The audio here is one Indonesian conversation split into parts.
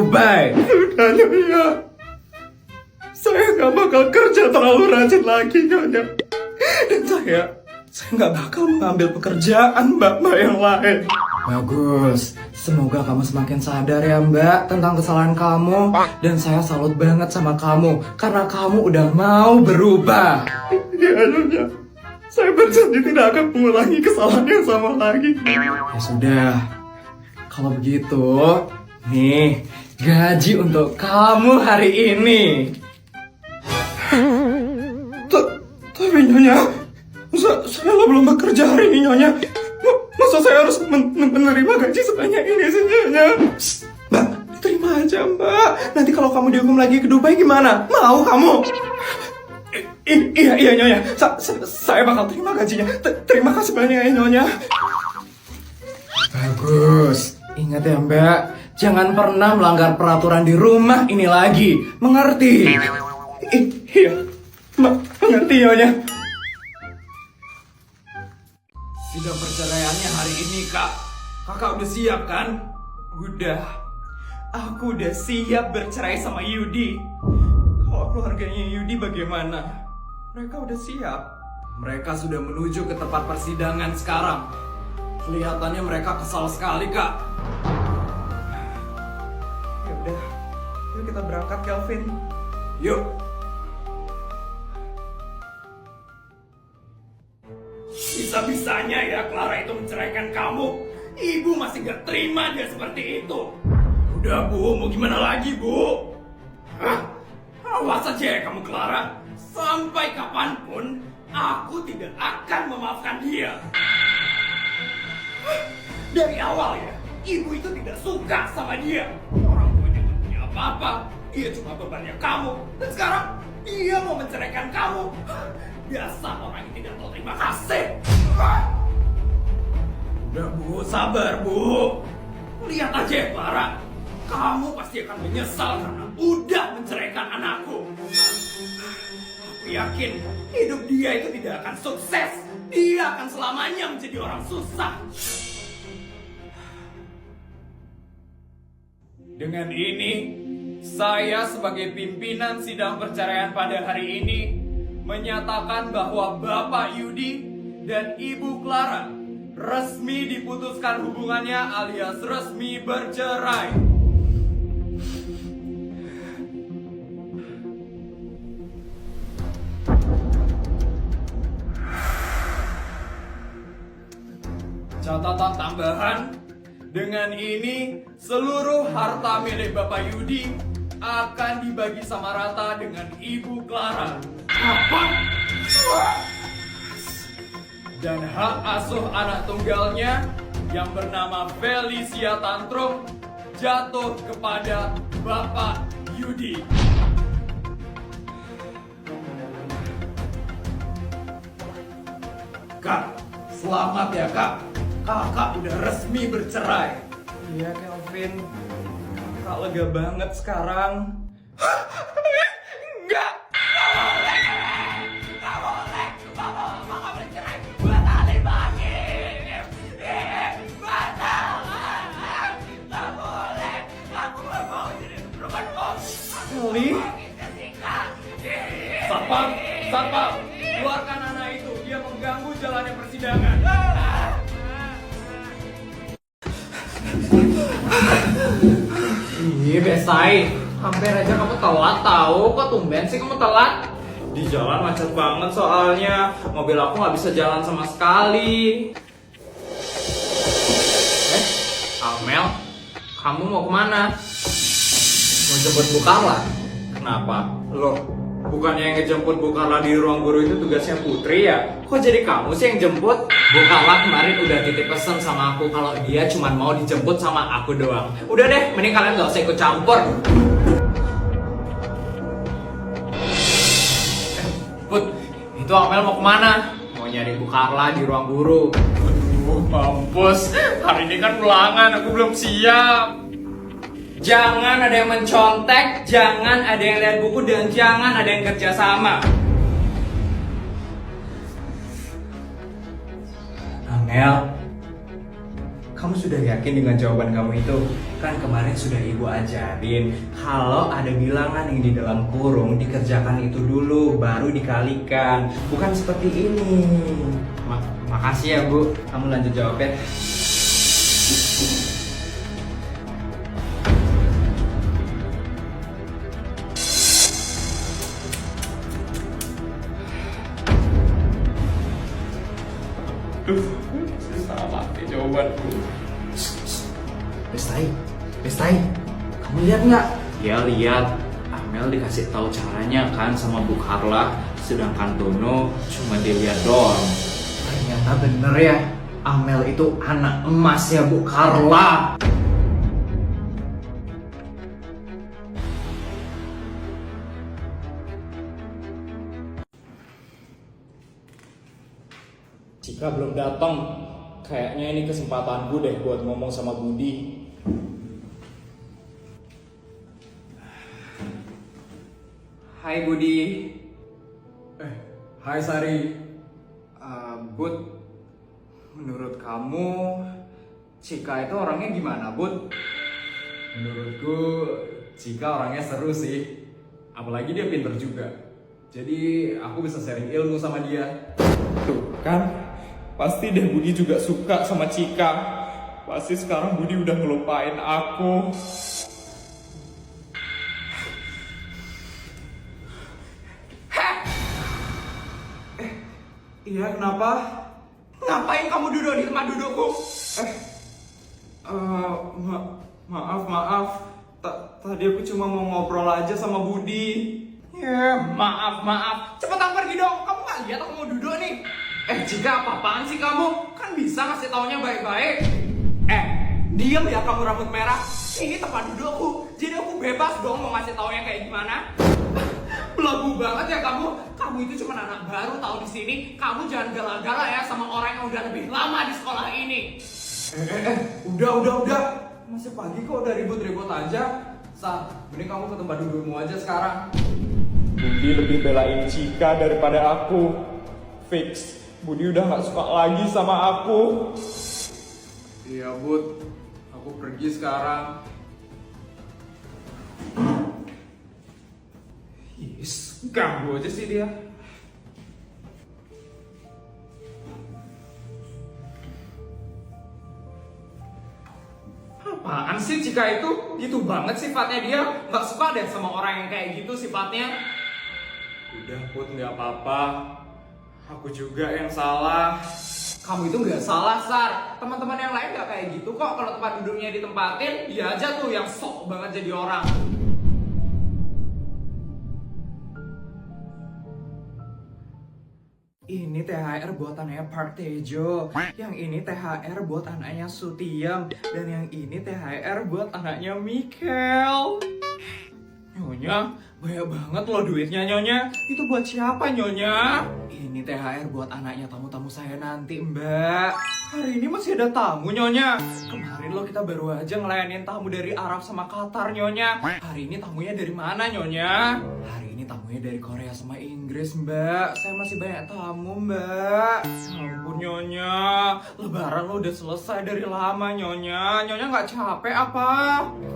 Dubai. Udah Nyonya, saya nggak bakal kerja terlalu rajin lagi Nyonya. Dan saya nggak bakal mengambil pekerjaan mbak-mbak yang lain. Bagus, semoga kamu semakin sadar ya Mbak tentang kesalahan kamu. Dan saya salut banget sama kamu karena kamu udah mau berubah. Iya Nyonya, saya berjanji tidak akan mengulangi kesalahan yang sama lagi. Ya sudah, kalau begitu, nih gaji untuk kamu hari ini. Tapi Nyonya, saya belum bekerja hari ini Nyonya. Masa saya harus menerima gaji sebanyak ini sih Nyonya? Mbak, terima aja Mbak. Nanti kalau kamu dihukum lagi ke Dubai gimana? Mau kamu? Iya Nyonya, saya bakal terima gajinya. Terima kasih banyak ya Nyonya. Bagus, ingat ya Mbak, jangan pernah melanggar peraturan di rumah ini lagi. Mengerti? Iya, Mbak, mengerti Nyonya. Sidang perceraiannya hari ini Kak. Kakak udah siap kan? Udah, aku udah siap bercerai sama Yudi. Kalau keluarganya Yudi bagaimana? Mereka udah siap. Mereka sudah menuju ke tempat persidangan sekarang. Kelihatannya mereka kesal sekali Kak. Ya udah, yuk kita berangkat Kelvin. Yuk. Bisa-bisanya ya Clara itu menceraikan kamu. Ibu masih gak terima dia seperti itu. Udah Bu, mau gimana lagi Bu? Hah? Awas aja ya kamu Clara. Sampai kapanpun aku tidak akan memaafkan dia. Dari awal ya, ibu itu tidak suka sama dia. Orang tuanya gak punya apa-apa. Dia cuma bebannya kamu. Dan sekarang dia mau menceraikan kamu. Biasa orang yang tidak tahu terima kasih. Udah Bu, sabar Bu. Lihat aja ya Clara. Kamu pasti akan menyesal karena udah menceraikan anakku. Aku yakin hidup dia itu tidak akan sukses. Dia akan selamanya menjadi orang susah. Dengan ini, saya sebagai pimpinan sidang perceraian pada hari ini menyatakan bahwa Bapak Yudi dan Ibu Clara resmi diputuskan hubungannya alias resmi bercerai. Catatan tambahan, dengan ini seluruh harta milik Bapak Yudi akan dibagi sama rata dengan Ibu Clara. Apa? Dan hak asuh anak tunggalnya yang bernama Felicia Tantrum jatuh kepada Bapak Yudi. Kak, selamat ya Kak. Kakak udah resmi bercerai. Iya Kelvin, Kak lega banget sekarang. Enggak. Li? Satpam, keluarkan anak itu. Dia mengganggu jalannya persidangan. Iya Besai, hampir aja kamu telat tahu. Kok tumben sih kamu telat? Di jalan macet banget soalnya. Mobil aku nggak bisa jalan sama sekali. Amel, kamu mau kemana? Mau jemput Bu Carla? Kenapa? Loh, bukannya yang ngejemput Bu Carla di ruang guru itu tugasnya Putri ya? Kok jadi kamu sih yang jemput? Bu Carla kemarin udah titip pesen sama aku kalau dia cuma mau dijemput sama aku doang. Udah deh, mending kalian gak usah ikut campur. Put, itu Amel mau kemana? Mau nyari Bu Carla di ruang guru. Mampus, hari ini kan ulangan, aku belum siap. Jangan ada yang mencontek, jangan ada yang lihat buku, dan jangan ada yang kerja sama. Amel, kamu sudah yakin dengan jawaban kamu itu? Kan kemarin sudah ibu ajarin, kalau ada bilangan yang di dalam kurung, dikerjakan itu dulu, baru dikalikan. Bukan seperti ini. Makasih ya bu, kamu lanjut jawab ya. Susah mati jawabanku. Bestai, kamu lihat nggak? Ya lihat, Amel dikasih tahu caranya kan sama Bu Carla, sedangkan Dono cuma dilihat doang. Ternyata bener ya, Amel itu anak emas ya Bu Carla. Jika belum datang, kayaknya ini kesempatanku deh buat ngomong sama Budi. Hai Budi. Hai Sari. Bud, menurut kamu Cika itu orangnya gimana, Bud? Menurutku Cika orangnya seru sih. Apalagi dia pinter juga. Jadi aku bisa sharing ilmu sama dia. Tuh kan, pasti deh Budi juga suka sama Cika. Pasti sekarang Budi udah ngelupain aku. Iya, kenapa? Ngapain kamu duduk di tempat dudukku? Maaf. Tadi aku cuma mau ngobrol aja sama Budi. Ya, maaf. Cepetan pergi dong. Kamu nggak lihat aku mau duduk nih? Jika apa-apaan sih kamu? Kan bisa ngasih taunya baik-baik. Diam ya kamu rambut merah. Ini tempat dudukku. Jadi aku bebas dong mau ngasih taunya kayak gimana. Belagu banget ya kamu. Kamu itu cuma anak baru tahu di sini. Kamu jangan gala-gala ya sama orang yang udah lebih lama di sekolah ini. Udah. Masih pagi kok udah ribut-ribut aja. Mending kamu ke tempat dudukmu aja sekarang. Budi lebih belain Cika daripada aku. Fix, Budi udah gak suka lagi sama aku. Iya Bud, aku pergi sekarang. Yes, ganggu aja sih dia. Apaan sih Cika itu? Gitu banget sifatnya dia. Gak suka deh sama orang yang kayak gitu sifatnya. Udah Put, gak apa-apa. Aku juga yang salah. Kamu itu gak salah, Sar. Teman-teman yang lain gak kayak gitu kok. Kalau tempat duduknya ditempatin, dia aja tuh yang sok banget jadi orang. Ini THR buat anaknya Park Taejo. Yang ini THR buat anaknya Sutiam. Dan yang ini THR buat anaknya Mikel. Nyonya, banyak banget loh duitnya Nyonya. Itu buat siapa Nyonya? Ini THR buat anaknya tamu-tamu saya nanti Mbak. Hari ini masih ada tamu Nyonya. Kemarin loh kita baru aja ngelayanin tamu dari Arab sama Qatar Nyonya. Hari ini tamunya dari mana Nyonya? Hari ini tamunya dari Korea sama Inggris Mbak. Saya masih banyak tamu Mbak. Ya ampun Nyonya, Lebaran lo udah selesai dari lama Nyonya. Nyonya nggak capek apa?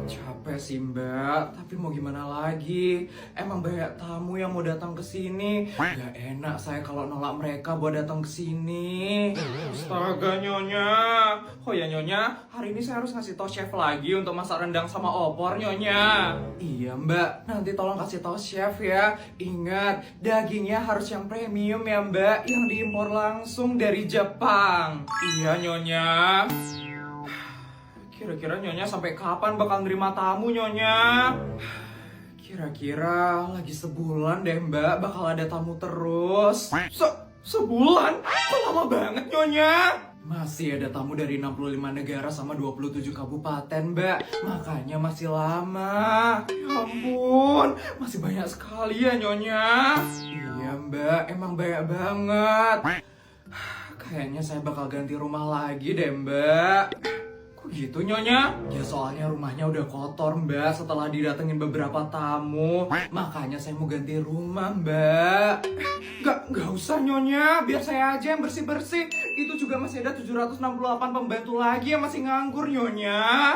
Capek sih Mbak, tapi mau gimana lagi? Emang banyak tamu yang mau datang ke sini. Gak enak saya kalau nolak mereka buat datang ke sini. Astaga Nyonya. Oh ya Nyonya, hari ini saya harus ngasih tau chef lagi untuk masak rendang sama opor Nyonya. Iya Mbak, nanti tolong kasih tau chef ya. Ingat, dagingnya harus yang premium ya Mbak, yang diimpor langsung dari Jepang. Iya Nyonya. Kira-kira Nyonya sampai kapan bakal nerima tamu Nyonya? Kira-kira lagi sebulan deh Mbak bakal ada tamu terus. Sebulan? Kok lama banget Nyonya? Masih ada tamu dari 65 negara sama 27 kabupaten Mbak. Makanya masih lama. Ya ampun, masih banyak sekali ya Nyonya. Iya Mbak, emang banyak banget. Kayaknya saya bakal ganti rumah lagi deh Mbak. Kok gitu Nyonya? Ya soalnya rumahnya udah kotor Mbak setelah didatengin beberapa tamu. Makanya saya mau ganti rumah Mbak. Gak usah Nyonya, biar saya aja yang bersih-bersih. Itu juga masih ada 768 pembantu lagi yang masih nganggur Nyonya.